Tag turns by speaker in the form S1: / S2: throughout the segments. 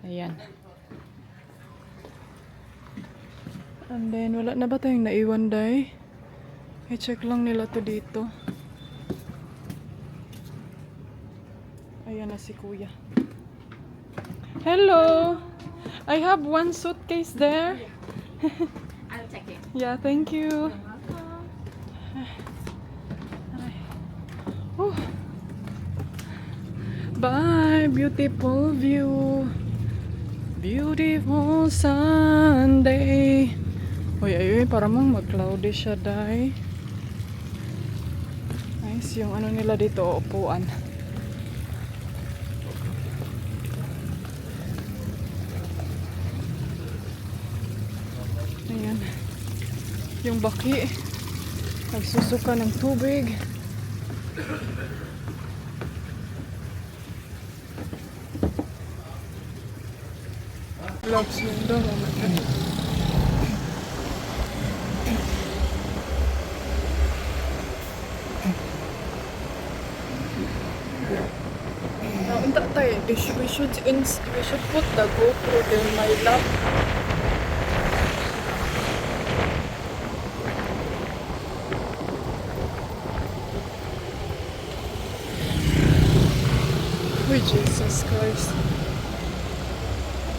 S1: Ayan. And then, wala na ba tayong naiwan, day? I-check lang nila to dito. Ayan na si kuya. Hello! I have one suitcase there.
S2: I'll check it.
S1: Yeah, thank you. Oh. Bye! Beautiful view. Beautiful Sunday. Uy, ay, para mong mag-cloudy siya, day. Nice yung ano nila dito, upuan. Ayan. Yung baki. Nagsusuka ng tubig. Vlogs mundo, mamaya. Unta tayo. We should put the GoPro in my lap. Uy, Jesus Christ.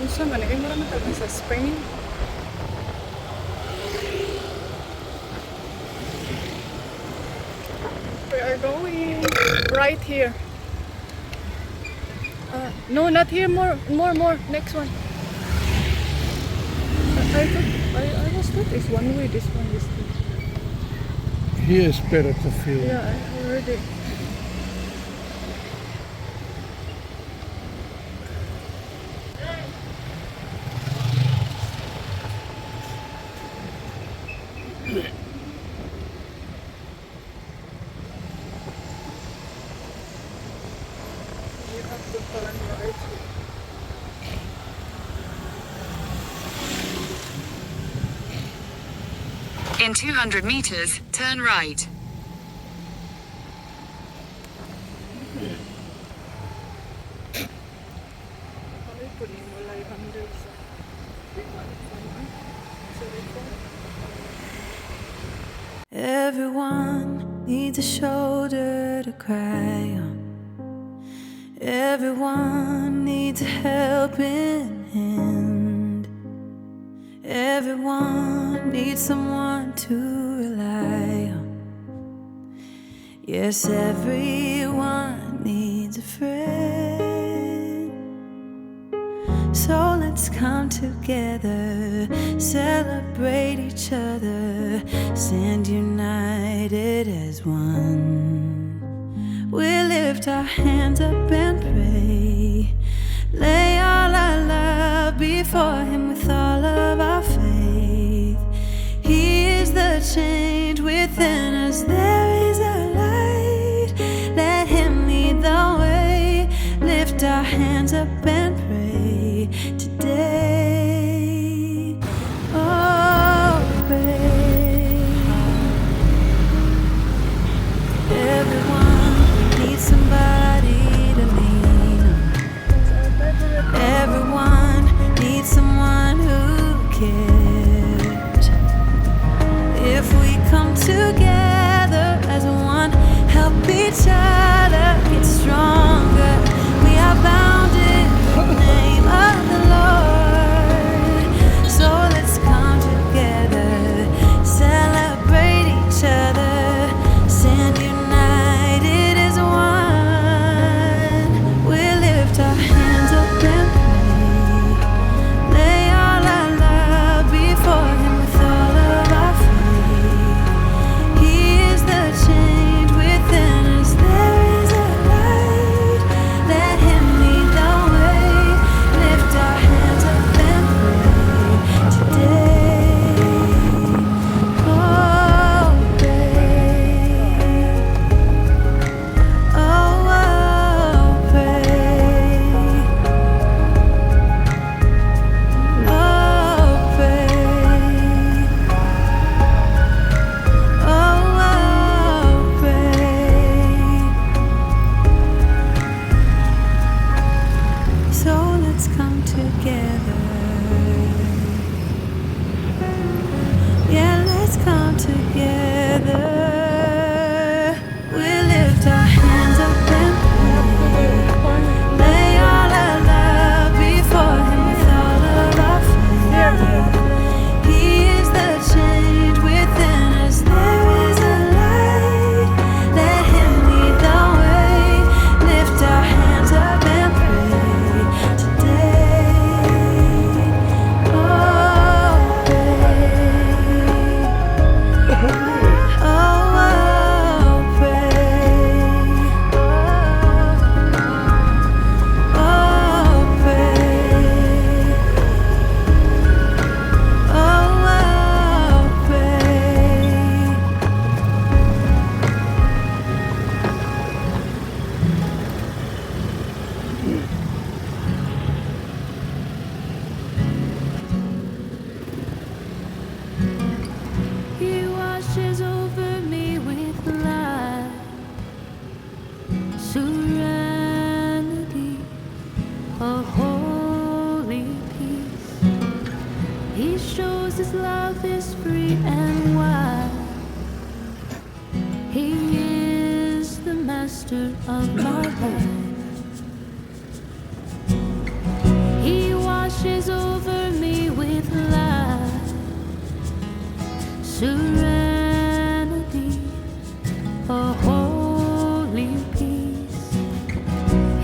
S1: Kung saan man, marami talaga sa Spain. We are going right here. No, not here. More. Next one. I was thought it's one way. This one is two.
S3: Here is better to feel.
S1: Yeah, I already. You have to turn right here.
S4: In 200 meters, turn right.
S1: Ay, kunin mo lang yung handles.
S5: Everyone needs a shoulder to cry on. Everyone needs a helping hand. Everyone needs someone to rely on. Yes, everyone needs a friend. So let's come together, celebrate each other, stand united as one. We lift our hands up and pray, lay all our love before Him with all of our faith. He is the change within us, there is a light, let Him lead the way. Lift our hands up and pray today. Oh, pray. Everyone needs somebody to lean on. Everyone needs someone who cares. If we come together together. We lift our hands up and pray. Lay all our love before Him with all of our faith. He is the change within us. There is a light. Let Him lead the way. Lift our hands up and pray today. Oh, pray. Oh, pray. Oh, pray. Oh, pray. He washes over me with light, serenity, a holy peace. He shows His love is free and wide. He is the master of my life. He washes over me with light, serenity, a holy peace.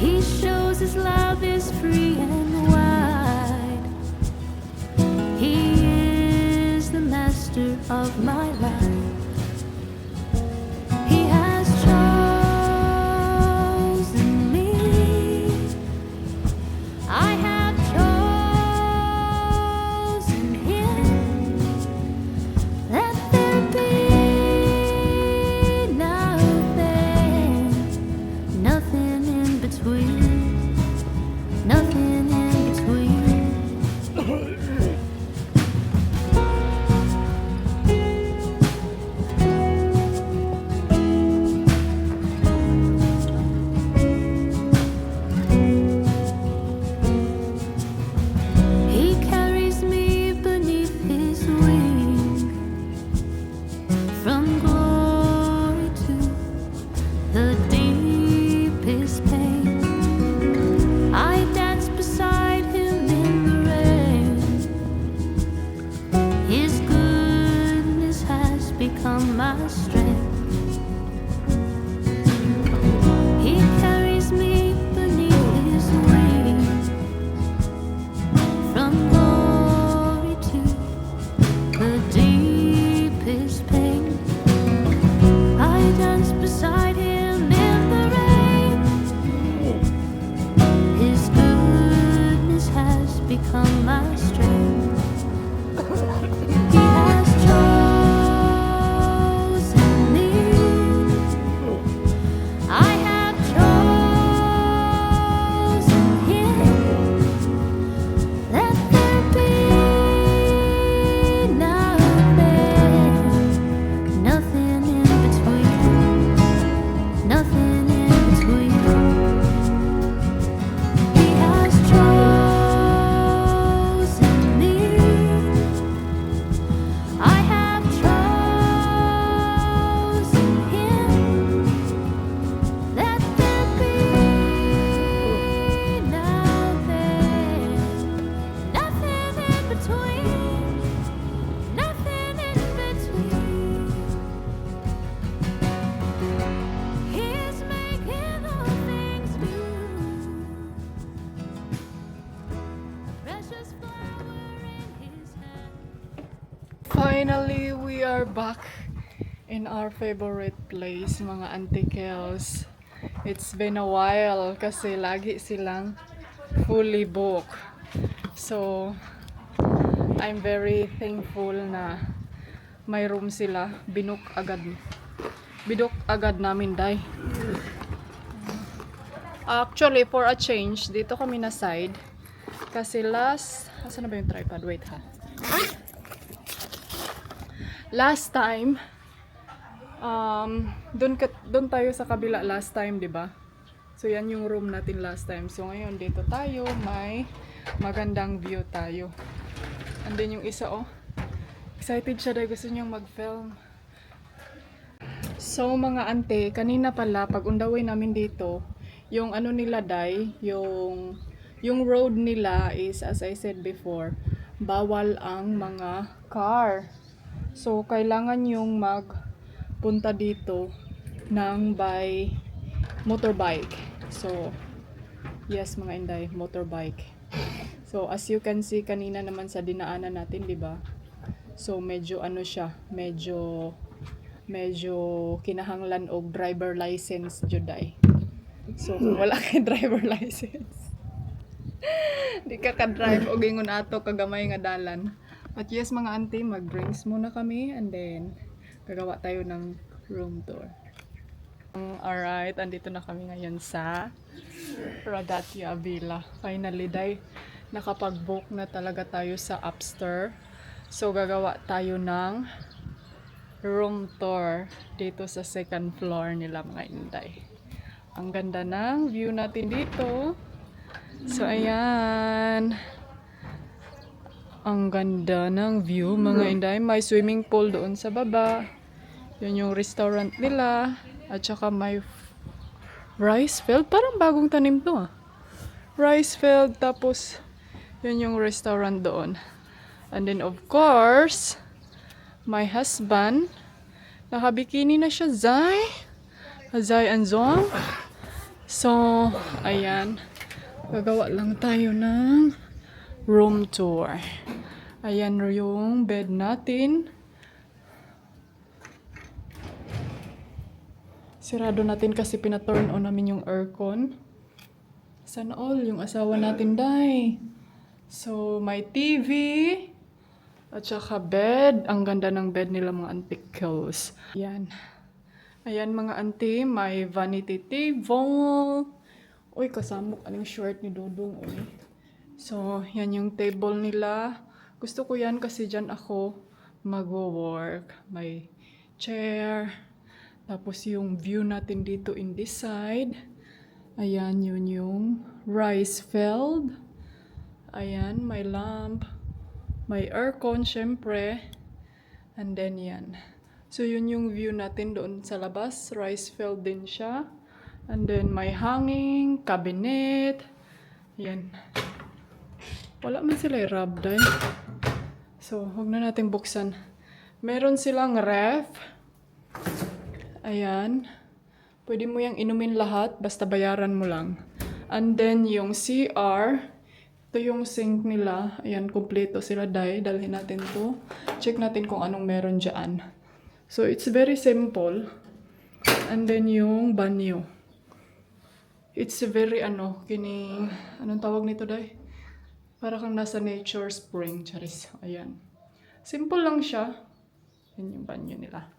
S5: He shows His love is free and wide. He is the master of my life. He has chosen me. I have chosen Him. Let there be nothing, nothing in between, nothing in between. He carries me beneath His wing, from glory to the deepest pain. I dance beside Him in the rain. His goodness has become my strength. He carries me beneath His wing, from glory to the deepest pain. I dance beside Him in the rain. His goodness has become my strength. He has chosen me. I have chosen Him. Let there be nothing, nothing in between, nothing in between. He has chosen me. I have chosen Him. Let there be nothing, nothing in between, nothing in between. He's making all things new. Precious flower in His hand.
S1: Finally, we are back in our favorite place, mga antikels. It's been a while kasi lagi silang fully booked. So, I'm very thankful na may room sila. Binuk agad namin, day. Actually, for a change, dito kami na side. Kasi asan na ba yung tripod? Wait ha. Last time, doon tayo sa kabila last time, 'di ba? So yan yung room natin last time. So ngayon dito tayo, may magandang view tayo. And then yung isa, oh, excited siya dahil gusto niyang mag-film. So mga ante, kanina pala pag undaway namin dito, yung ano nila day, yung road nila is as I said before, bawal ang mga car. So kailangan yung magpunta dito ng by motorbike. So yes mga inday, motorbike. So as you can see kanina naman sa dinaanan natin, 'di ba? So medyo ano siya, medyo kinahanglan og driver license juday. So kung wala kay driver license, di ka ka-drive og ingon ato kagamay nga dalan. But yes mga auntie, mag-drinks muna kami and then gagawa tayo ng room tour. Alright, andito na kami ngayon sa Radatia Villa. Finally, day, nakapag-book na talaga tayo sa upstairs. So, gagawa tayo ng room tour dito sa second floor nila mga inday. Ang ganda ng view natin dito. So, ayan. Ang ganda ng view mga inday. May swimming pool doon sa baba. Yun yung restaurant nila. At saka may rice field. Parang bagong tanim to ah. Rice field. Tapos, yun yung restaurant doon. And then of course, my husband. Nakabikini na siya, Zay. Zay and Zong. So, ayan. Gagawa lang tayo ng room tour. Ayan yung bed natin. Sirado natin kasi pina-turn on namin yung aircon. Sana all yung asawa natin, day. So, may TV. At saka bed. Ang ganda ng bed nila mga antique clothes. Ayan. Ayan mga auntie, may vanity table. Uy, kasamok aning short ni Dudong. Uy. So, yan yung table nila. Gusto ko yan kasi dyan ako mag-work. May chair. Tapos yung view natin dito in this side. Ayan, yun yung rice field. Ayan, may lamp. May aircon, syempre. And then yan. So, yun yung view natin doon sa labas. Rice field din siya. And then, may hanging, cabinet. Yan. Wala man sila i-rub dahil. So, huwag na natin buksan. Meron silang ref. Ayan. Pwede mo yung inumin lahat, basta bayaran mo lang. And then, yung CR. Ito yung sink nila. Ayan, kumpleto sila dahil. Dalhin natin to. Check natin kung anong meron dyan. So, it's very simple. And then, yung banyo. It's very, anong tawag nito dahil? Para kang nasa nature spring. Charis. Ayan. Simple lang siya. Yan yung banyo nila.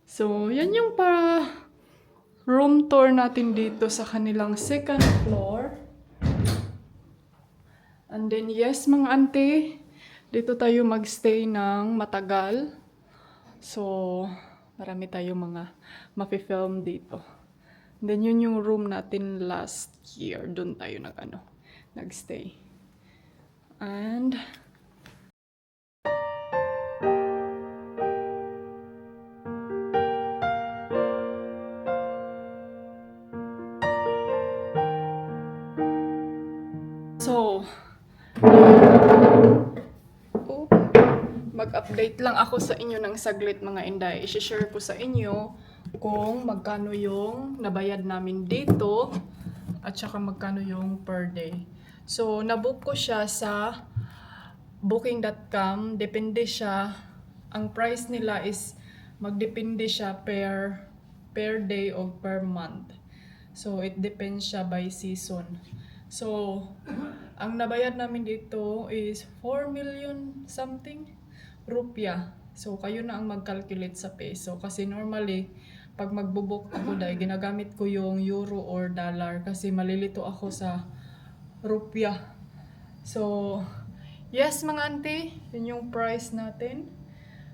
S1: So, yan yung para room tour natin dito sa kanilang second floor. And then, yes, mga auntie, dito tayo magstay ng matagal. So, marami tayong mga mapi-film dito. And then, yun yung room natin last year. Doon tayo nagstay. And, so, mag-update lang ako sa inyo ng saglit mga inday. I-share ko sa inyo kung magkano yung nabayad namin dito at saka magkano yung per day. So, nabook ko siya sa booking.com. Depende siya. Ang price nila is magdepende siya per day o per month. So, it depends siya by season. So, ang nabayad namin dito is 4 million something rupiah. So, kayo na ang mag-calculate sa peso. Kasi normally, pag magbubook ako dahil ginagamit ko yung euro or dollar kasi malilito ako sa rupiah. So, yes mga auntie, yun yung price natin.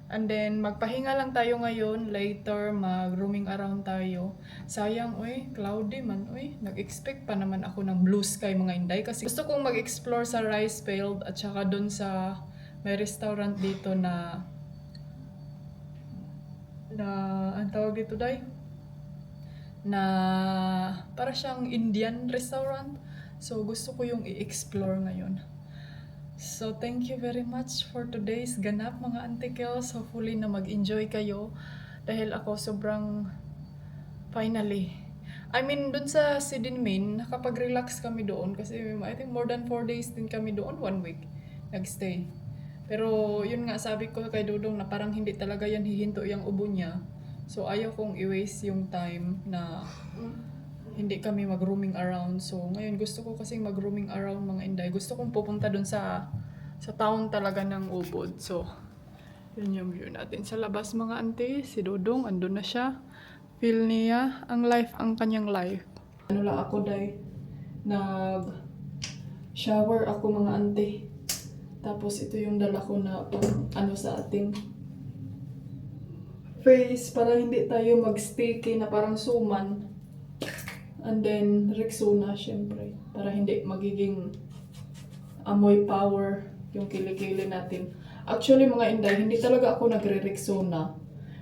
S1: And then, magpahinga lang tayo ngayon. Later, mag-roaming around tayo. Sayang, cloudy man. Nag-expect pa naman ako ng blue sky mga inday. Kasi gusto kong mag-explore sa rice field at saka dun sa may restaurant dito na na ang tawag dito day na para siyang Indian restaurant. So gusto ko yung i-explore ngayon. So thank you very much for today's ganap mga antikels. Hopefully na mag-enjoy kayo dahil ako sobrang finally. I mean dun sa Sidinmin nakapag-relax kami doon kasi I think more than 4 days din kami doon, 1 week nagstay. Pero yun nga sabi ko kay Dudong na parang hindi talaga yan hihinto yung ubo niya. So ayaw kong i-waste yung time na hindi kami mag-roaming around. So ngayon gusto ko kasing mag-roaming around mga Inday. Gusto kong pupunta dun sa town talaga ng Ubod. So yun yung view natin sa labas mga ante. Si Dudong andun na siya. Feel niya ang life, ang kanyang life. Ano lang ako day, nag-shower ako mga ante. Tapos ito yung dala ko na ano sa ating face para hindi tayo mag-sticky na parang suman. And then Rexona syempre para hindi magiging amoy power yung kilikili natin. Actually mga Inday, hindi talaga ako nagre-Rexona.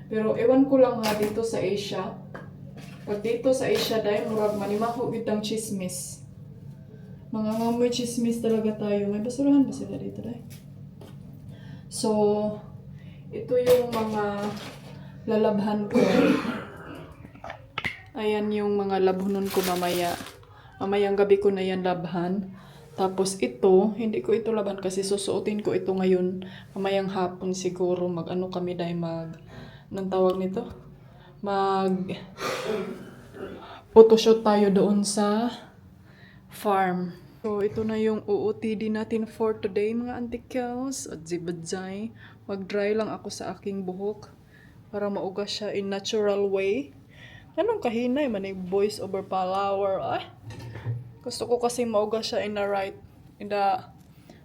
S1: Pero ewan ko lang ha dito sa Asia. Pag dito sa Asia dahil murag manimaho gitang chismis. Mga ngamoy chismis talaga tayo. May basurahan ba sila dito dahil? So, ito yung mga lalabhan ko. Ayan yung mga labhunon ko mamaya. Mamayang gabi ko na yan labhan. Tapos ito, hindi ko ito laban kasi susuotin ko ito ngayon. Mamayang hapon siguro mag-ano kami dahil anong tawag nito? Photoshoot tayo doon sa farm. So ito na yung OOTD natin for today mga antikels. At zibadzay. Mag-dry lang ako sa aking buhok para maugas siya in natural way. Anong kahinay man yung voice over flower. Ay, gusto ko kasi maugas siya in the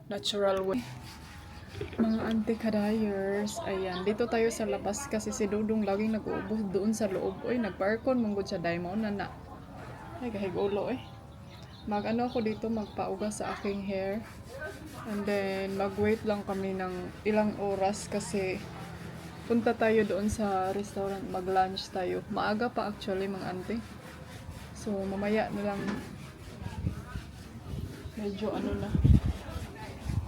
S1: natural way. Mga anti-kadayers, ayan, dito tayo sa labas kasi si Dudong laging nag-uubos doon sa loob. Uy, nag-parkon, manggod siya, dahil mo na. Ay, kahig ulo Mag-ano ako dito, magpaugas sa aking hair. And then, mag-wait lang kami ng ilang oras kasi punta tayo doon sa restaurant, mag-lunch tayo. Maaga pa actually mga ante. So, mamaya na lang.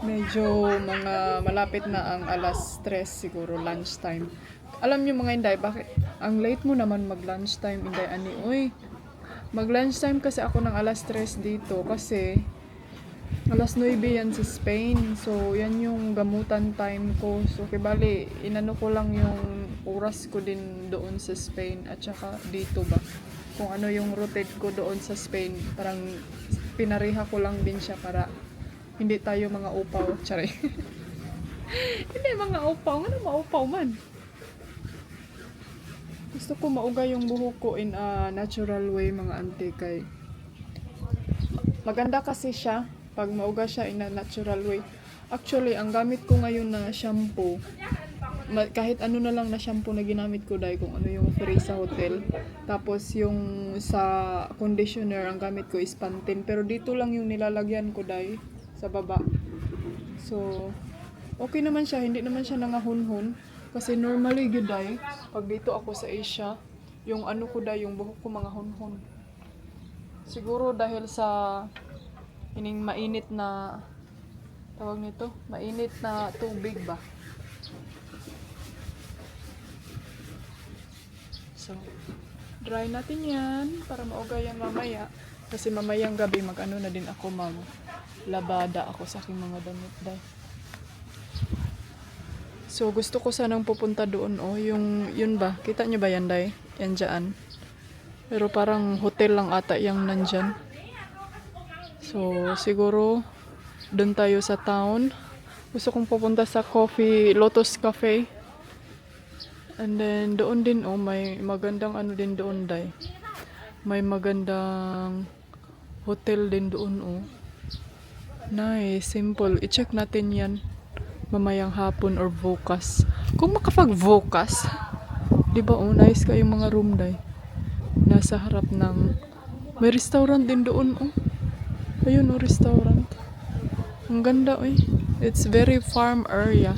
S1: Medyo mga malapit na ang alas 3 siguro, lunchtime. Alam niyo mga Inday, bakit? Ang late mo naman mag-lunchtime, Inday ani. Uy, mag-lunchtime kasi ako ng alas 3 dito kasi alas 9 yan sa Spain. So, yan yung gamutan time ko. So, kibali, inano ko lang yung oras ko din doon sa Spain at saka dito ba. Kung ano yung rotate ko doon sa Spain. Parang pinariha ko lang din siya para hindi tayo mga upaw. Tsari. Hindi mga upaw. Ano maupaw man? Gusto ko mauga yung buhok ko in a natural way mga ante kay maganda kasi siya pag mauga siya in a natural way. Actually, ang gamit ko ngayon na shampoo, kahit ano na lang na shampoo na ginamit ko dahil kung ano yung free sa hotel. Tapos yung sa conditioner, ang gamit ko is Pantene. Pero dito lang yung nilalagyan ko dahil sa baba. So, okay naman siya. Hindi naman siya nangahunhon. Kasi normally good dahil pag dito ako sa Asia, yung ano ko dahil, yung buhok ko mga hunhon. Siguro dahil sa ining mainit na tawag nito, mainit na tubig ba. So, dry natin yan para mauga yan mamaya. Kasi mamayang gabi mag-ano na din ako, labada ako sa aking mga damit dahil. So, gusto ko sanang pupunta doon, yun ba? Kita nyo ba yan, day? Yan dyan. Pero parang hotel lang ata yung nandyan. So, siguro, doon tayo sa town. Gusto kong pupunta sa Lotus Cafe. And then, doon din, may magandang ano din doon, day. May magandang hotel din doon, Nice, simple. I-check natin yan. Mamayang hapon or bukas. Kung makapag-bukas, di ba nice kayong mga room day. Nasa harap ng may restaurant din doon Ayun restaurant. Ang ganda It's very farm area.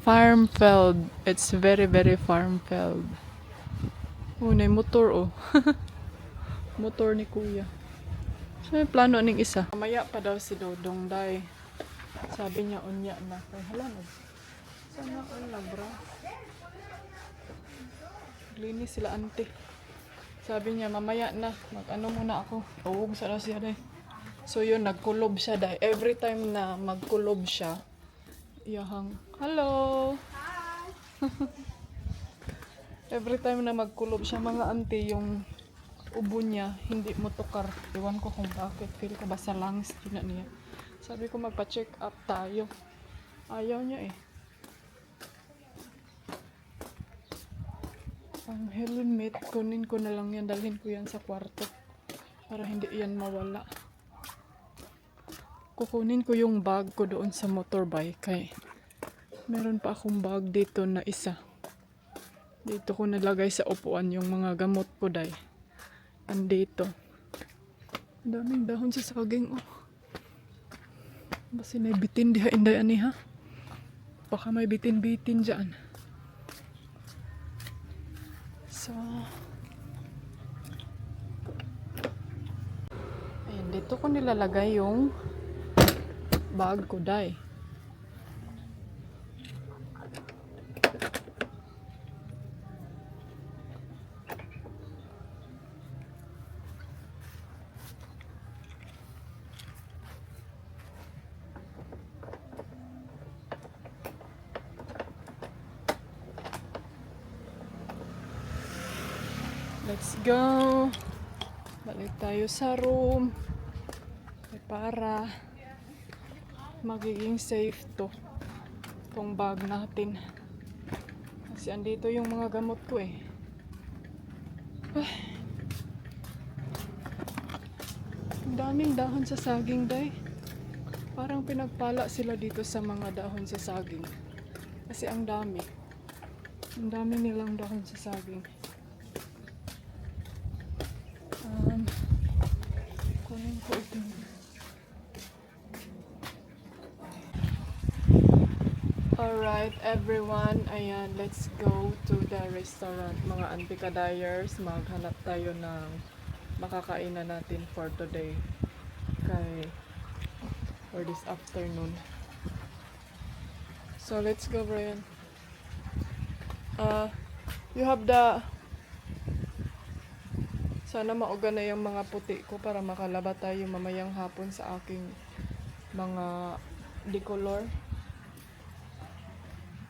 S1: Farm field. It's very, very farm field. Oh, may motor oh. Motor ni kuya. So, yung plano ning isa. Mamaya pa daw si Dodong Day. Sabi niya, unya na. Ay, hala na. Sana na, bro. Linis sila, ante. Sabi niya, mamaya na. Mag-ano muna ako. Uwag sa daw siya, day. So, yun, nagkulob siya, day. Every time na magkulob siya, iyahang, hello! Every time na magkulob siya, mga ante, yung ubo niya, hindi mo tukar. Iwan ko kung bakit. Feel ko ba sa lungs yun na niya. Sabi ko magpa-check up tayo. Ayaw niya eh. Ang helmet, kunin ko na lang yan. Dalhin ko yan sa kwarto. Para hindi yan mawala. Kukunin ko yung bag ko doon sa motorbike. Kay meron pa akong bag dito na isa. Dito ko nalagay sa upuan yung mga gamot ko, day. Andito. Daming dahon sa saging, oh. Basi may bitin diha, inday ani ha. Baka may bitin-bitin dyan. So, ayan, dito ko nilalagay yung bag ko, day. Let's go. Balik tayo sa room. Para magiging safe tong bag natin. Kasi andito yung mga gamot ko eh. Ang daming dahon sa saging, day. Parang pinagpala sila dito sa mga dahon sa saging. Kasi ang dami. Ang dami nilang dahon sa saging. Kunin ko ito. Alright, everyone. Ayan, let's go to the restaurant. Mga antikadayers, maghanap tayo ng makakainan natin for today. For this afternoon. So, let's go, Brian. You have the... Sana mauga na yung mga puti ko para makalaba tayo mamayang hapon sa aking mga decolor.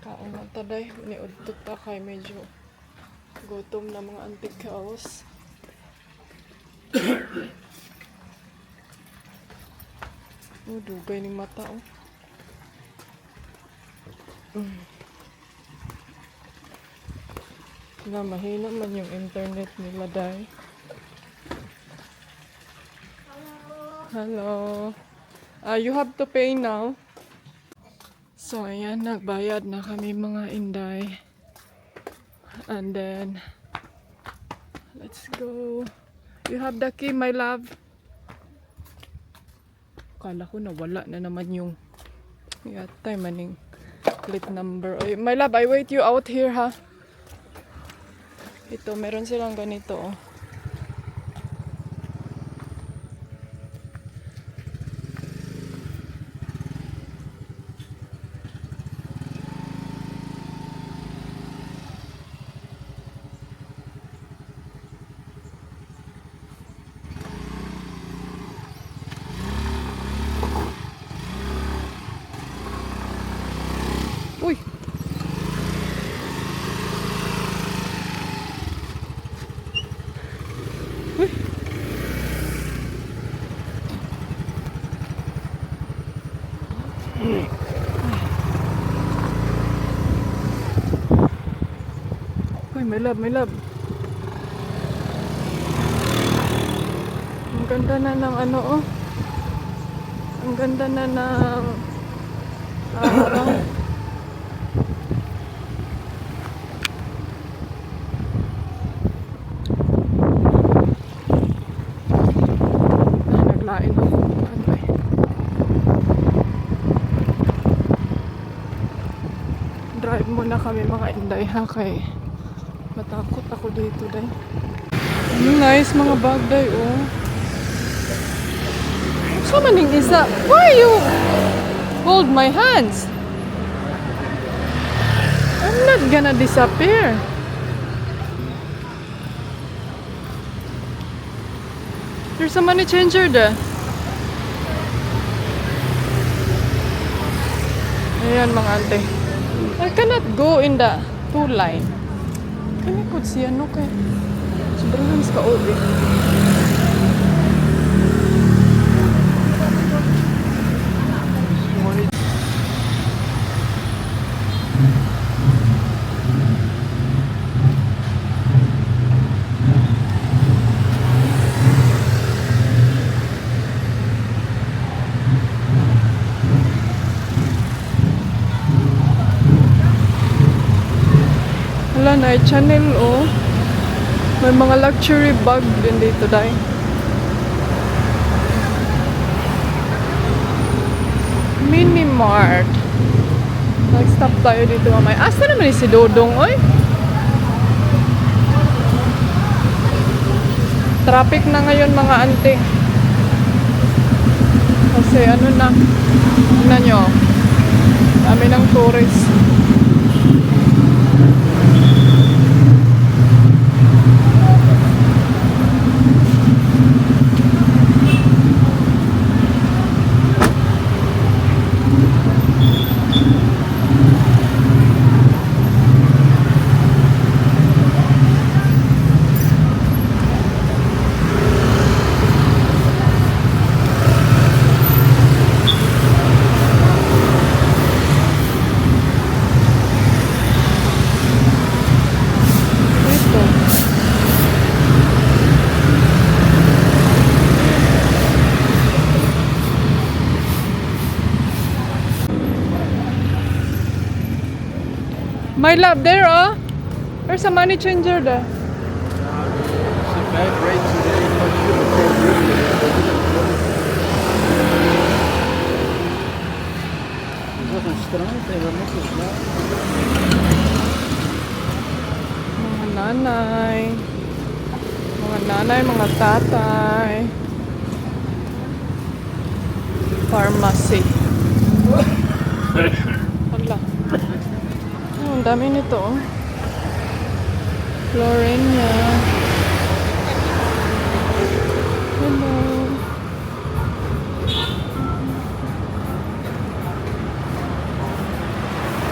S1: Kaon na taday, niudtot ta kay medyo gutom na mga antikals. Dugay ning mata oh. Na mahina man yung internet nila, day. Hello. You have to pay now. So, ayan, nagbayad na kami mga inday. And then, let's go. You have the key, my love. Kala ko nawala na naman yung yatay maning plate number. Oy, my love, I wait you out here, ha? Ito, meron silang ganito, oh. Uy! Uy! Uy, my love, my love. Ang ganda na ng ano, oh. Ang ganda na ng araw. Naglain ako. Ano eh. Wait muna kami mga inday ha kay matakot ako dito day. Nice mga bag day oh. So maning isa. Why you hold my hands? I'm not gonna disappear. There's a money changer there. Ayan mga ante. I cannot go in the two line. Kami ko siya no kay. Sobrang hamis ka obi. Wala na, channel oh. May mga luxury bag din dito dahil. Mini Mart. Nag-stop tayo dito mamaya. Asa naman si Dodong, oy? Traffic na ngayon mga ante. Kasi ano na, tingnan nyo, dami ng tourist. My love, there oh. There's a money changer there.
S3: It's a bad rate today. Not sure the program. Is dat een straat? En wat is een straat?
S1: Mga nanay. Mga nanay, mga tatay. Pharmacy. Hala. Oh, ang dami nito oh. Florenia. Hello.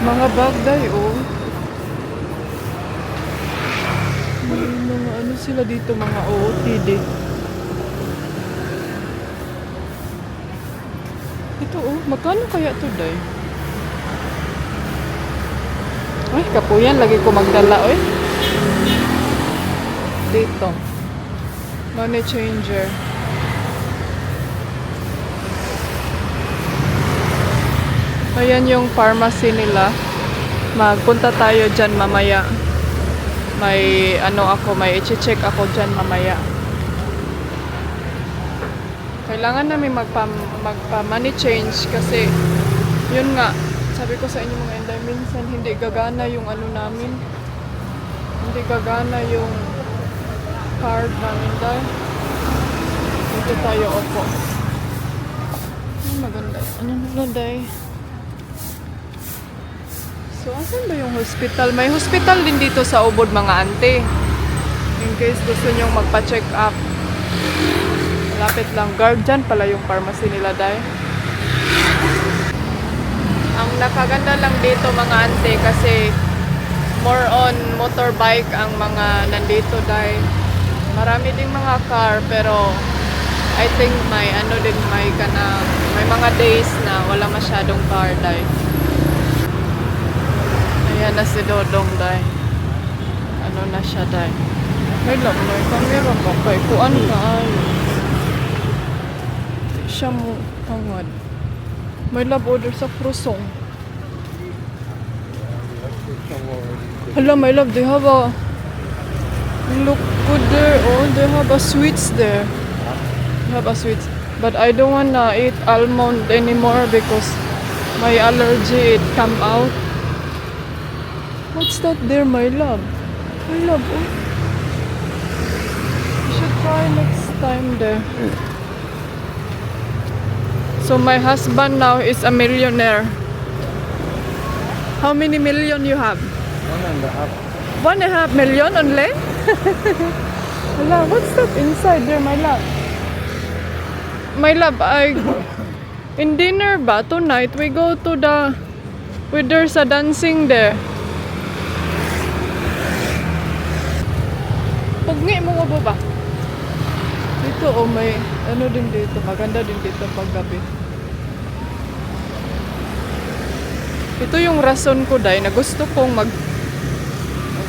S1: Mga bagay oh. May mga ano sila dito, mga OOTD. Ito oh, magkano kaya ito day? Ay, kapuyan, lagi ko magdala oy. Dito. Money changer. Ayan yung pharmacy nila. Magpunta tayo dyan mamaya. May ano ako, may i-check ako dyan mamaya. Kailangan namin magpa-money change kasi yun nga, sabi ko sa inyo mga inday, minsan hindi gagana yung ano namin. Hindi gagana yung card namin dahil. Dito tayo opo. Ay, maganda. Ano na day? So, asan ba yung hospital? May hospital din dito sa Ubod mga ante. In case gusto nyong magpa-check up. Malapit lang. Guardian pala yung pharmacy nila dahil. Ang nakaganda lang dito mga ante kasi more on motorbike ang mga nandito dahil marami ding mga car pero I think may ano din may mga days na wala masyadong car dahil. Ayan na si Dodong dahil. Ano na siya dahil. May lang na yung camera mo kay kuan ka ay. Siya mo tangad. May love order sa Prusong. Hello, my love, they have a look good there. Oh, they have a sweets there. They have a sweets. But I don't wanna eat almond anymore because my allergy it come out. What's that there, my love? My love, oh. We should try next time there. So my husband now is a millionaire. How many million you have?
S3: 1.5.
S1: 1.5 million only? Hala, what's that inside there, my love? My love, in dinner ba tonight we go to there's a dancing there. Pugni mo nga ba? Dito may ano din dito, maganda din dito paggabi. Ito yung rason ko dahil na gusto kong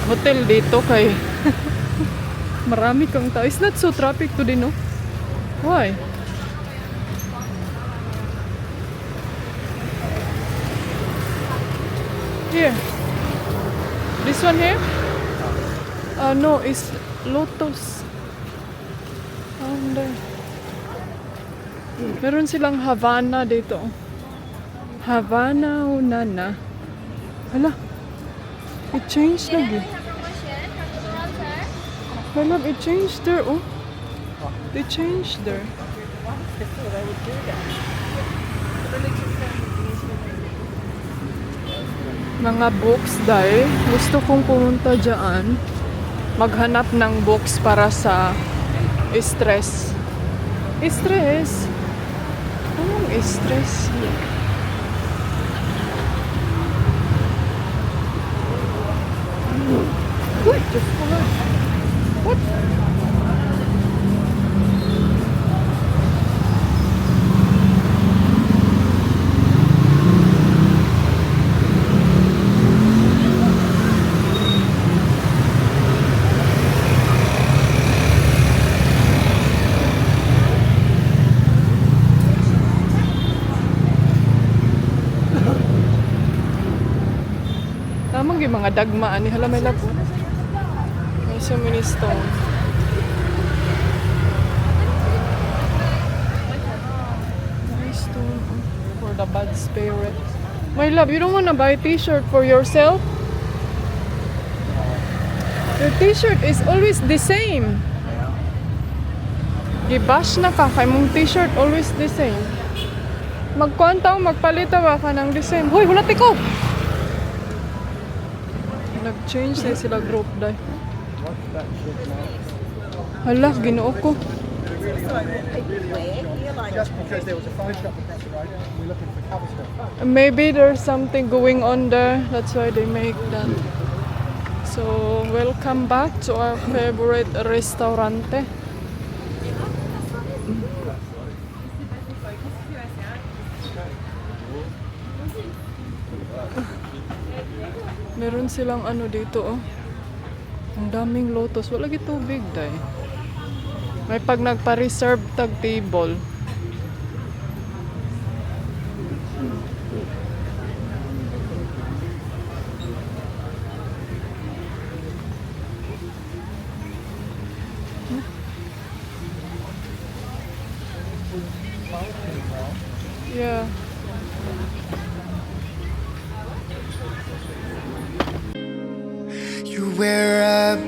S1: hotel dito kay marami kang tao. It's not so traffic today, no? Why? Here. This one here? No, it's Lotus. There. Meron silang Havana dito. Havana Unana. Hala. It changed lagi. My love, it changed there, oh. They changed there. Mga books dahil gusto kong pumunta dyan. Maghanap ng books para sa stress. Stress? Anong stress? Uy, Diyos ko nga. What? Tamang yung mga dagmaan ni hala may labo. May so many stone. Nice stone for the bad spirit. My love, you don't wanna buy a t-shirt for yourself? Your t-shirt is always the same. Gibash na ka kay mong t-shirt always the same. Magkuantaw, magpalitaw ka ng the same. Hoy, hulati ko! Nag-change na sila group dahil.
S3: What's that shit now?
S1: Hala, ginoo ko.
S6: Just because there was a phone shop across the road, we're looking for cover stock.
S1: Maybe there's something going on there. That's why they make that. So, welcome back to our favorite restaurante. Meron silang ano dito, oh. Ang daming lotus. Wala gi tubig, day. May pag nagpa-reserve tag table. Yeah.
S7: You're where I